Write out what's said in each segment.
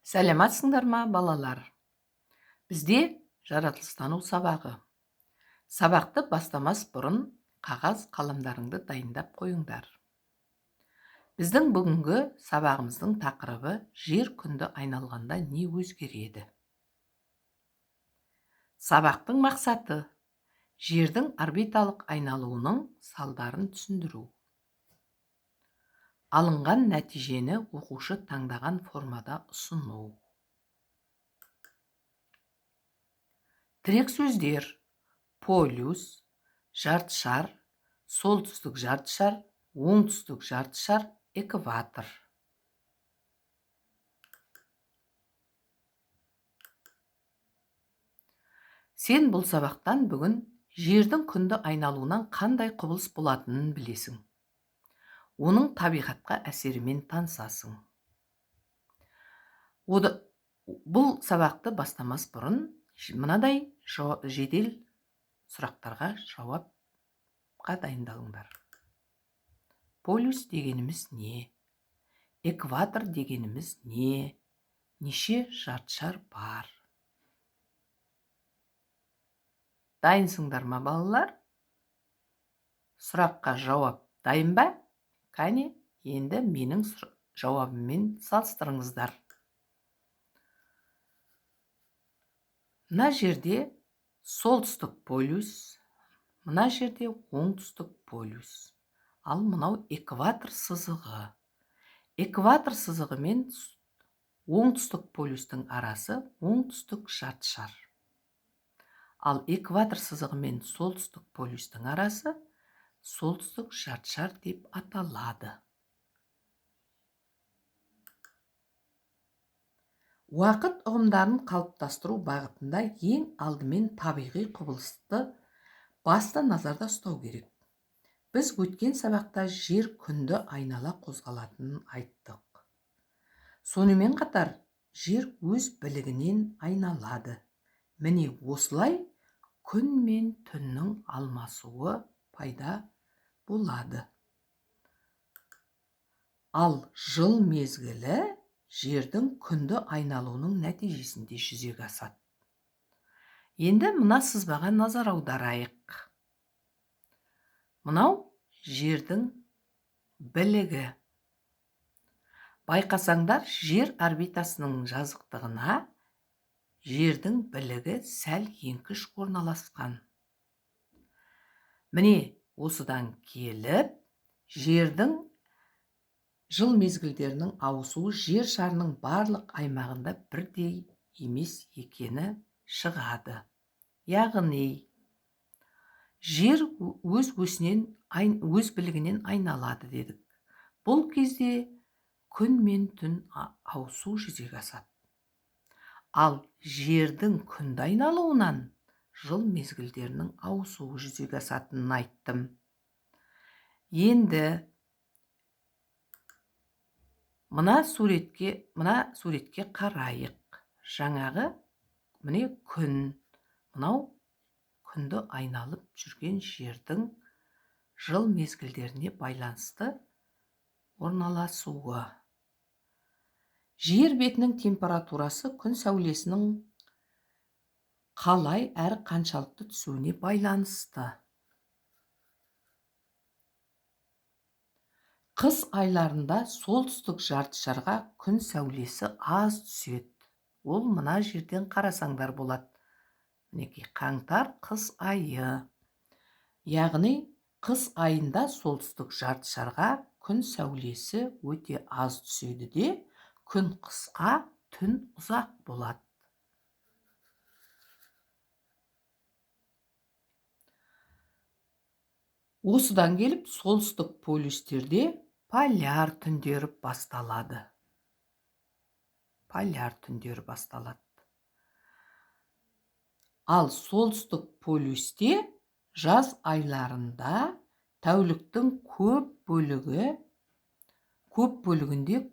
Сәлематсыңдар ма, балалар? Бізде жаратылыстану сабағы. Сабақты бастамас бұрын қағаз қаламдарыңды дайындап қойыңдар. Біздің бүгінгі сабағымыздың тақырыбы жер күнді айналғанда не өзгереді? Сабақтың мақсаты жердің орбиталық айналуының салдарын түсіндіру. Алынған нәтижені оқушы таңдаған формада ұсыну. Тірек сөздер: полюс, жартышар, солтүстік жартышар, оңтүстік жартышар, экватор. Сен бұл сабақтан бүгін жердің күнді айналуынан қандай құбылыс болатынын білесің. Оның табиғатқа әсерімен танысасың. Бұл сабақты бастамас бұрын мынадай жедел сұрақтарға жауапқа дайындалыңдар. Полюс дегеніміз не? Экватор дегеніміз не? Неше жартышар бар? Дайынсыңдар ма, балалар? Сұраққа жауап дайын ба? Кәне, енді менің жауабыммен салыстырыңыздар. Мына жерде солтүстік полюс, мына жерде оңтүстік полюс. Ал мынау экватор сызығы. Экватор сызығы мен оңтүстік полюстың арасы оңтүстік жартышар. Ал экватор сызығы мен солтүстік полюстың арасы солтүстік жартышар деп аталады. Уақыт ұғымдарын қалыптастыру бағытында ең алдымен табиғи құбылысты басты назарда ұстау керек. Біз өткен сабақта жер күнді айнала қозғалатынын айттық. Сонымен қатар жер өз білігінен айналады. Міне осылай күн мен түннің алмасуы пайда болады. Ал жыл мезгілі жердің күнді айналуының нәтижесінде жүзеге асады. Енді мына сызбаға назар аударайық. Мынау жердің білігі. Байқасаңдар, жер орбитасының жазықтығына жердің білігі сәл еңкіш орналасқан. Міне осыдан келіп, жердің жыл мезгілдерінің ауысуы жер шарының барлық аймағында бірдей емес екені шығады. Яғни, жер өз білігінен айналады дедік. Бұл кезде күн мен түн ауысу жүзеге асады. Ал жердің күнді айналуынан жыл мезгілдерінің ауысуы жүзеге асатынын айттым. Енді мына суретке қарайық. Жаңағы міне күн. Мынау күнді айналып жүрген жердің жыл мезгілдеріне байланысты орналасуы. Жер бетінің температурасы күн сәулесінің қалай әрі қаншалықты түсуіне байланысты. Қыс айларында солтүстік жартышарға күн сәулесі аз түседі. Ол мына жерден қарасаңдар болады. Мінекей, қаңтар қыс айы. Яғни, қыс айында солтүстік жартышарға күн сәулесі өте аз түседі де, күн қысқа, түн ұзақ болады. Осыдан келіп, солтүстік полюстерде поляр түндері басталады. Ал солтүстік полюсте жаз айларында тәуліктің көп бөлігінде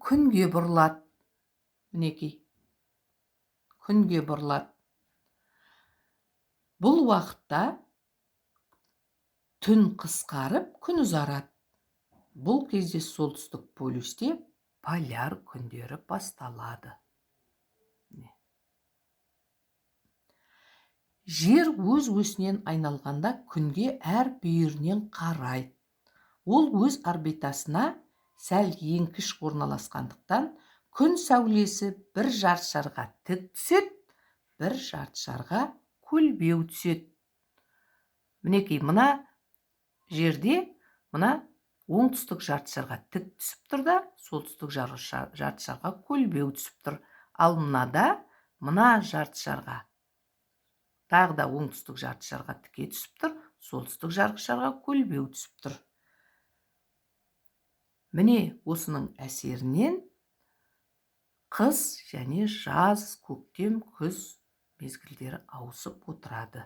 күнге бұрылады. Мінекей, күнге бұрылады. Бұл уақытта түн қысқарып, күн ұзарады. Бұл кезде солтүстік полюсте поляр күндері басталады. Жер өз өсінен айналғанда күнге әр бүйірінен қарайды. Ол өз орбитасына сәл еңкіш орналасқандықтан күн сәулесі бір жартышарға тік түседі, бір жартышарға көлбеу түседі. Мінекей, мына жерде мына оңтүстік жартышарға тік түсіп тұр да, солтүстік жартышарға көлбеу түсіп тұр. Ал мынада мына жартышарға тағы да оңтүстік жартышарға тіке түсіп тұр, солтүстік жартышарға көлбеу түсіп тұр. Міне осының әсерінен қыс және жаз, көктем, күз мезгілдері ауысып отырады.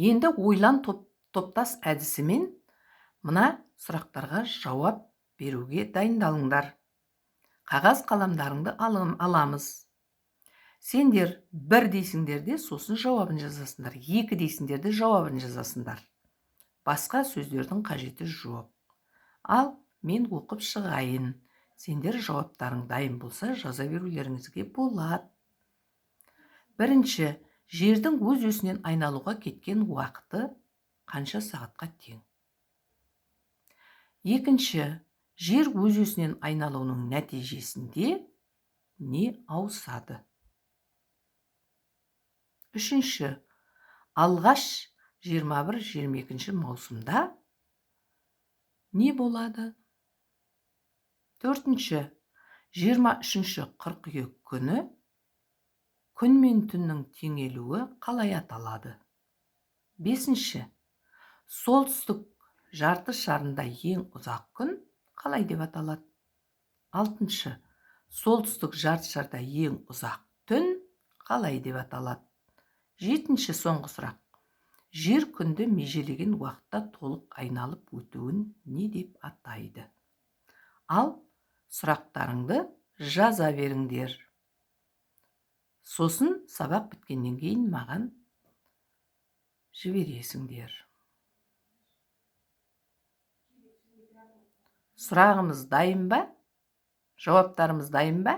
Енді ойлан топтас әдісімен мына сұрақтарға жауап беруге дайындалыңдар. Қағаз қаламдарыңды аламыз. Сендер бір дейсіңдер де, сосын жауабын жазасыңдар. Екі дейсіңдер де, жауабын жазасыңдар. Басқа сөздердің қажеті жоқ. Ал мен оқып шығайын. Сендер жауаптарың дайын болса, жаза берулеріңізге болады. Бірінші, жердің өз өсінен айналуға кеткен уақыты қанша сағатқа тең? Екінші, жер өз өсінен айналуының нәтижесінде не ауысады? Үшінші, алғаш 21-22 маусымда не болады? Төртінші, 23 қыркүйек күні күн мен түннің теңелуі қалай аталады? Бесінші, солтүстік жарты шарында ең ұзақ күн қалай деп аталады? Алтыншы, солтүстік жарты шарда ең ұзақ түн қалай деп аталады? Жетінші, соңғы сұрақ. Жер күнді межелеген уақытта толық айналып өтуін не деп атайды? Ал сұрақтарыңды жаза беріңдер. Сосын сабақ біткеннен кейін маған жібересіңдер. Сұрағымыз дайын ба? Жауаптарымыз дайын ба?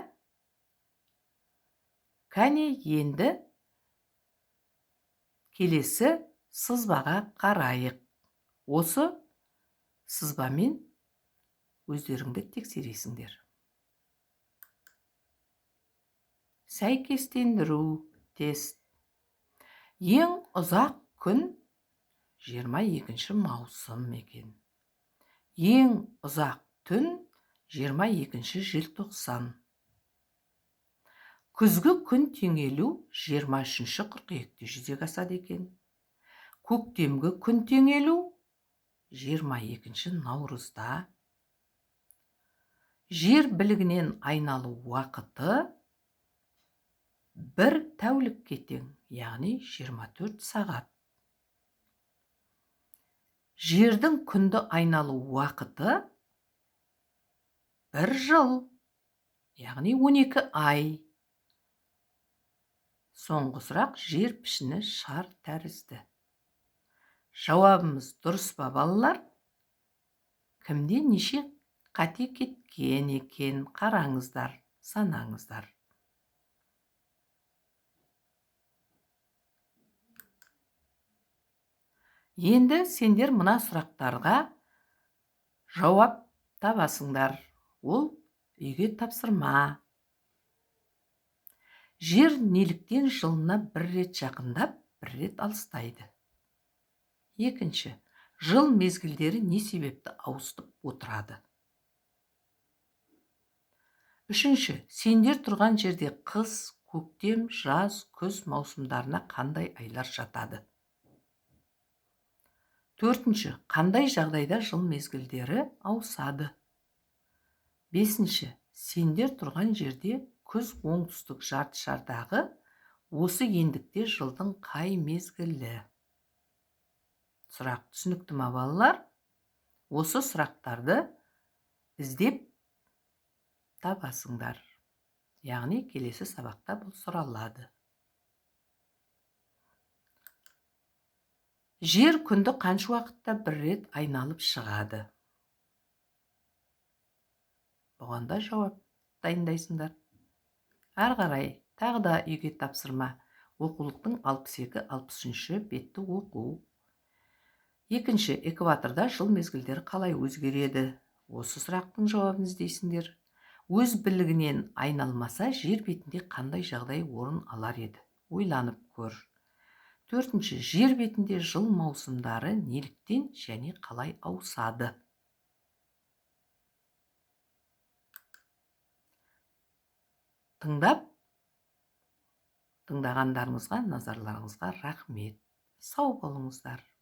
Кәне енді келесі сызбаға қарайық. Осы сызбамен өздеріңді тексересіңдер. Сәйкестендіру тест. Ең ұзақ күн 22 маусым екен. Ең ұзақ түн 22 желтоқсан. Күзгі күн теңелу 23 қыркүйекте жүзеге асады екен. Көктемгі күн теңелу 22 наурызда. Жер білігінен айналу уақыты бір тәулікке тең, яғни 24 сағат. Жердің күнді айналу уақыты бір жыл, яғни 12 ай. Соңғы сұрақ, жер пішіні шар тәрізді. Жауабымыз дұрыс па, балалар? Кімде неше қате кеткен екен? Қараңыздар, санаңыздар. Енді сендер мына сұрақтарға жауап табасыңдар. Ол үйге тапсырма. Жер неліктен жылына бір рет жақындап, бір рет алыстайды? Екінші, жыл мезгілдері не себепті ауысып отырады? Үшінші, сендер тұрған жерде қыс, көктем, жаз, күз маусымдарына қандай айлар жатады? Төртінші, қандай жағдайда жыл мезгілдері ауысады? Бесінші, сендер тұрған жерде күз оңтүстік жартышардағы осы ендікте жылдың қай мезгілі? Сұрақ түсінікті ма, балалар? Осы сұрақтарды іздеп табасыңдар. Яғни келесі сабақта бұл сұралады. Жер күнді қанша уақытта бір рет айналып шығады? оған да жауап дайындайсыңдар. Ары қарай тағы да үйге тапсырма. Оқулықтың 62-63 бетті оқу. Екінші, экваторда жыл мезгілдері қалай өзгереді? Осы сұрақтың жауабын іздейсіңдер. Өз білігінен айналмаса, жер бетінде қандай жағдай орын алар еді? Ойланып көр. Төртінші, жер бетінде жыл маусымдары неліктен және қалай ауысады? Тыңдағандарыңызға, назарларыңызға рахмет. Сау болыңыздар.